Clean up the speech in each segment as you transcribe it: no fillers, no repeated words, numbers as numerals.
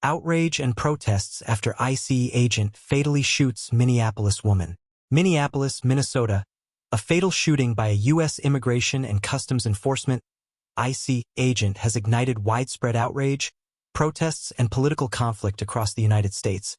Outrage and protests after ICE agent fatally shoots Minneapolis woman. Minneapolis, Minnesota. A fatal shooting by a U.S. Immigration and Customs Enforcement ICE agent has ignited widespread outrage, protests, and political conflict across the United States,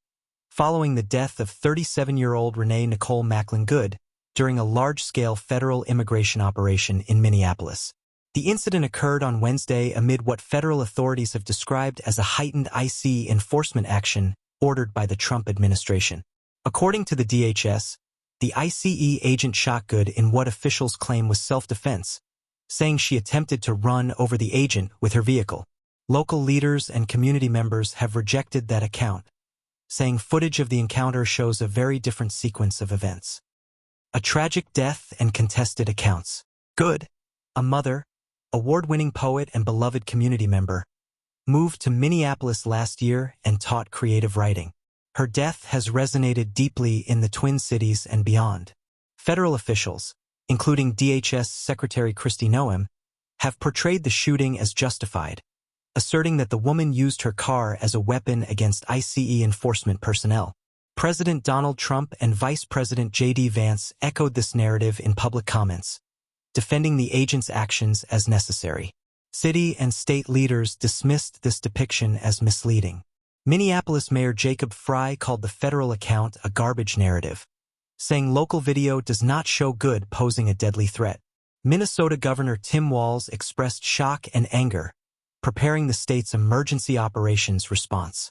following the death of 37-year-old Renee Nicole Macklin Good during a large-scale federal immigration operation in Minneapolis. The incident occurred on Wednesday amid what federal authorities have described as a heightened ICE enforcement action ordered by the Trump administration. According to the DHS, the ICE agent shot Good in what officials claim was self-defense, saying she attempted to run over the agent with her vehicle. Local leaders and community members have rejected that account, saying footage of the encounter shows a very different sequence of events. A tragic death and contested accounts. Good, a mother, award-winning poet and beloved community member, moved to Minneapolis last year and taught creative writing. Her death has resonated deeply in the Twin Cities and beyond. Federal officials, including DHS Secretary Kristi Noem, have portrayed the shooting as justified, asserting that the woman used her car as a weapon against ICE enforcement personnel. President Donald Trump and Vice President J.D. Vance echoed this narrative in public comments, defending the agent's actions as necessary. City and state leaders dismissed this depiction as misleading. Minneapolis Mayor Jacob Frey called the federal account a garbage narrative, saying local video does not show Good posing a deadly threat. Minnesota Governor Tim Walz expressed shock and anger, preparing the state's emergency operations response.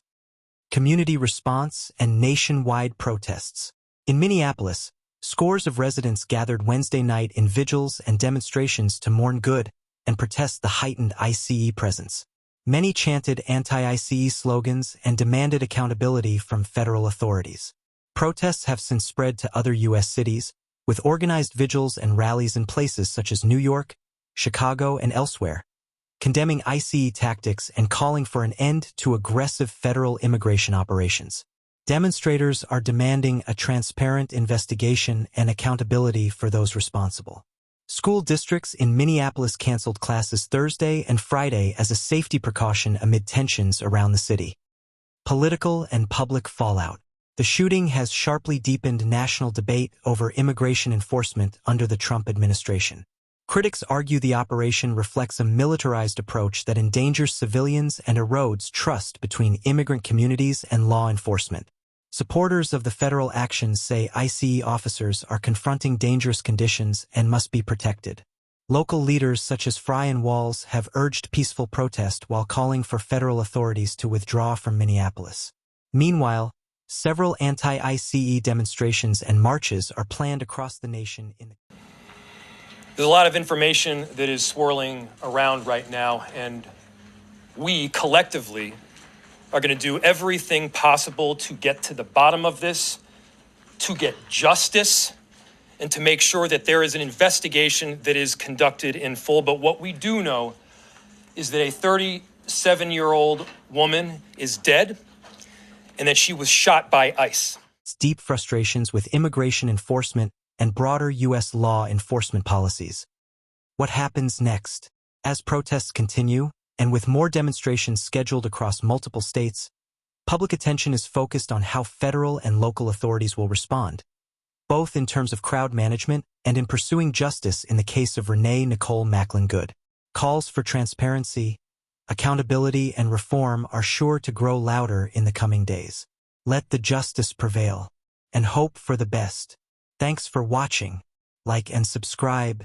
Community response and nationwide protests. In Minneapolis, scores of residents gathered Wednesday night in vigils and demonstrations to mourn Good and protest the heightened ICE presence. Many chanted anti-ICE slogans and demanded accountability from federal authorities. Protests have since spread to other U.S. cities, with organized vigils and rallies in places such as New York, Chicago, and elsewhere, condemning ICE tactics and calling for an end to aggressive federal immigration operations. Demonstrators are demanding a transparent investigation and accountability for those responsible. School districts in Minneapolis canceled classes Thursday and Friday as a safety precaution amid tensions around the city. Political and public fallout. The shooting has sharply deepened national debate over immigration enforcement under the Trump administration. Critics argue the operation reflects a militarized approach that endangers civilians and erodes trust between immigrant communities and law enforcement. Supporters of the federal actions say ICE officers are confronting dangerous conditions and must be protected. Local leaders such as Frey and Walz have urged peaceful protest while calling for federal authorities to withdraw from Minneapolis. Meanwhile, several anti-ICE demonstrations and marches are planned across the nation. There's a lot of information that is swirling around right now, and we collectively are going to do everything possible to get to the bottom of this, to get justice, and to make sure that there is an investigation that is conducted in full. But what we do know is that a 37-year-old woman is dead and that she was shot by ICE. Deep frustrations with immigration enforcement and broader U.S. law enforcement policies. What happens next? As protests continue, and with more demonstrations scheduled across multiple states, public attention is focused on how federal and local authorities will respond, both in terms of crowd management and in pursuing justice in the case of Renee Nicole Macklin Good. Calls for transparency, accountability, and reform are sure to grow louder in the coming days. Let the justice prevail, and hope for the best. Thanks for watching. Like and subscribe.